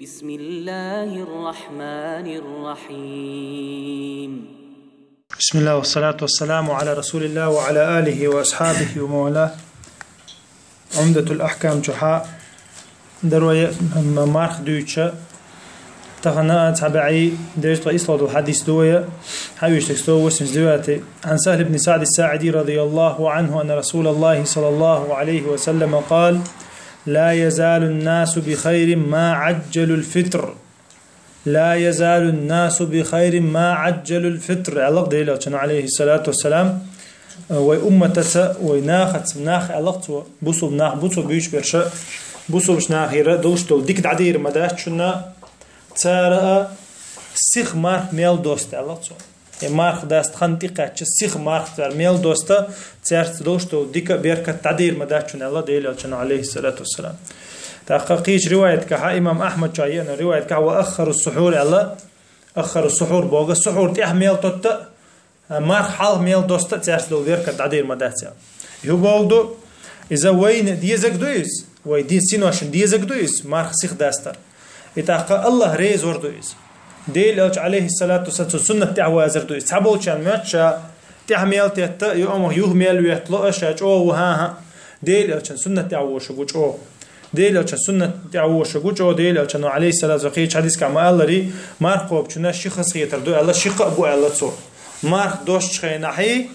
بسم الله الرحمن الرحيم. بسم الله والصلاة والسلام على رسول الله وعلى آله وأصحابه وموالاه. عمدة الأحكام جحاء دروية مارخ دويتشا تغناء تبعي درجة إصلاة الحديث دوية حيوش تكستو واسم زواتي عن سهل بن سعد الساعدي رضي الله عنه أن رسول الله صلى الله عليه وسلم قال: لا يزال الناس بخير ما عجلوا الفطر. لا يزال الناس بخير ما عجلوا الفطر. الله ديلا عليه الصلاة والسلام وأمة وناخت ناخ الله بوصل ناخ بوصل بيش برشة بوصل مش ناخيرة دوشتول ديك عدير مداش شنا ترى سيخ مارك ميل دوست الله مارك داست خنتيقة سيخ مارك تر ميل دوستا ترى دوشتول ديك بيركت عدير مداش شنا الله ديلا عليه الصلاة والسلام. تحقيق رواية كها إمام أحمد شاينا رواية كها وأخر السحور الله أخر السحور بوجا السحور تحمل توت مارك حال ميل دوست ترى دول بيركت عدير مداش هو بولدو إذا وين ديزك دويس ويدين سينوشن ديزك دويس مارك سيخ داستا يتحقق الله ريز وردويس ديل عليه الصلاة والسلام سنة تعوازر دويس حبول شان ماتشا تحمل تيت يوم يهمل ويطلقش أو ها ديل شان سنة تعوش وجو أو ديل شان سنة تعوش وجو ديل شان عليه الصلاة والسلام حديث كما الله ري ماركوب شنا شخص يتردو الله شق أبو الله تصور مارك دوش خينا حي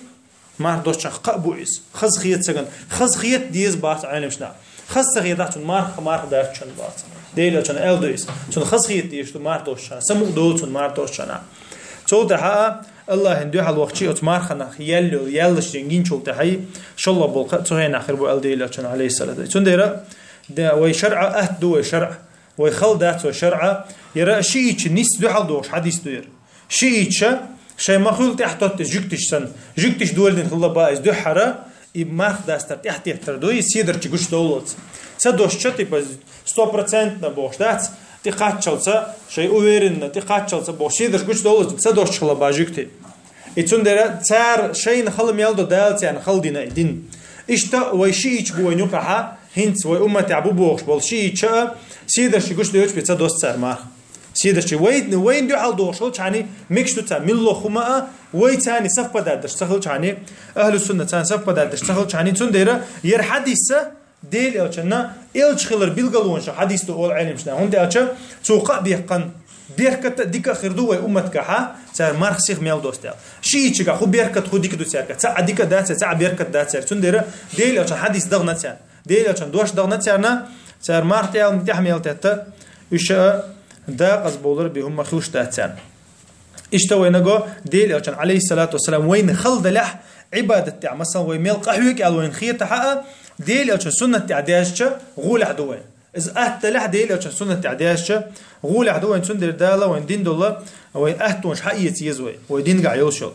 مارك دوش قبويس خز خيت سجن خز خيت ديز بات عالم شنا خز خيت مارك دارشن بات ديلا شن ألدويس شن خز خيت ديش مارك دوشنا سمو دول شن مارك دوشنا شو ده الله هندو حال وقتي أتمار خنا يلش جنين شو ده هاي شاء الله بلقى تهين آخر بو ألديلا شن عليه السلام شن ده ويشرع دو شرع ويخل ده وشرع يرى شيء نيس دو حال دوش حديث دوير شيء مخلوق تحت جكتش دول دين الله بايز دو حرا يمارخ داستر تحت يحتردو يسيدر تجوش دولت سدوش شتي بس 100% نبوش دات تقاتشلسا شيء uverенно تقاتشلسا بوش يدر جوش دولت سدوش خلا باجكتي يتوندرا تار شيء نخلم يالدو دالت يعني خلدينا دين اشتا ويشيش بو نيوقها هنت وي امه تعبو بوش بول شيش سيدر شي جوش دوش بيتسا دوست سار مارخ سيدر شي وين دو حال دوشل يعني ميكشتو تا ملو خما وي تاني صف بدادش تخل يعني اهل السنه تان صف بدادش تخل يعني تنديره ير حديثه ديل يلچنا يلچ خلر بيلغلون شو حديث تو اول علم شنا هم داچ توقع بيقن بيركت ديك خردو وي امتك ها صار مارخ سيخ ميل دوستال شي چيغا خو بيركت خو ديك دو سيركت تا ديك دات تا بيركت دات تنديره ديل يلچ حديث دغنا تان ديل يلچ دوش دغنا تانا صار مارخ يال متحمل تتا وش دا قصبولر بهم خوش داتان اشتوينغو ديل يلچ عليه الصلاه والسلام وين خلد لح عباده تاع مثلا وين ميل قحويك ال وين خيط حق ديل يلچ سنه تعداش غول عدوين از اهتلح ديل يلچ سنه تعداش غول عدوين سندر دالا وين دين دولا وين اهتونش حقيتي يزوي وين قاع يوشل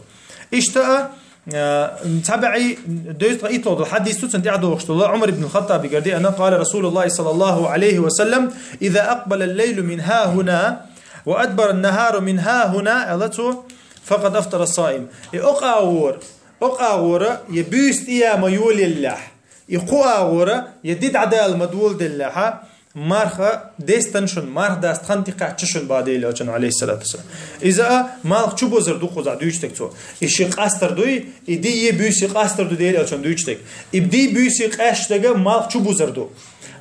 اشتا تبعي دويت يطلب الحديث تسنت عدوش عمر بن الخطاب قال انا قال رسول الله صلى الله عليه وسلم اذا اقبل الليل من ها هنا وادبر النهار من ها هنا التو فقد افطر الصائم اقاور يبيست يا ميول الله يقاور يديد عدال مدول دلها مارخه ديستنشن مارخ داست خنتقه تشن بعديل عليه الصلاه والسلام اذا مالخ چوبوزر دو خوزا دويچتك تو اشي قاستر دوي ادي يبيسي قاستر دو ديل دويچتك ابدي بيسي قاشتگه مالخ چوبوزر دو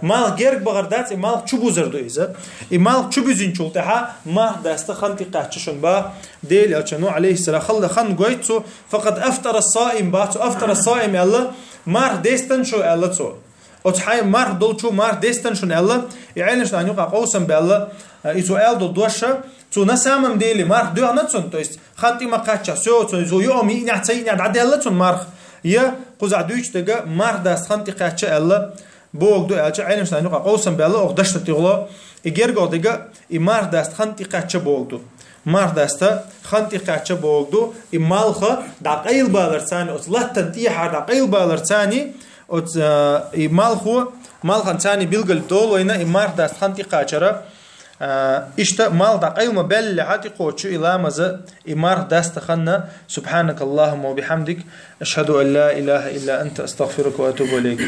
مالخ گرگ بغردات مالخ چوبوزر دو اذا مالخ چوبوزين چولتها مارخ داست خنتقه تشن با ديل عليه السلام خن گويتو فقد افطر الصائم باتو افطر الصائم الله مارخ ديستنشو الله تو أتحي مار دولشو مار ديستن شون الله يعلن شو أنيوقع قوسم بالله إسرائيل دول دوشة تو نسامم ديلي مار دو أنتون تويست خاتي ما قاتشا سو تو يومي نعتي نعد الله تون مار يا قزع دويش تجا مار داست خانتي قاتشا الله بوق دو ألش علن شو أنيوقع قوسم بالله أقدشت تغلا يجرجع تجا مار داست خانتي قاتشا بوق دو مار داستا خانتي قاتشا بوق دو مالخه دقيل بالرتاني أطلعت تيحة دقيل بالرتاني أت مالخان ثاني بيلقل دول وينا إمار داست خانتي قاتشرة إشتا مال دقيل مبل لحاتي قوتشو إلى مزا إمار داست خنا سبحانك اللهم وبحمدك أشهد أن لا إله إلا أنت أستغفرك وأتوب إليك.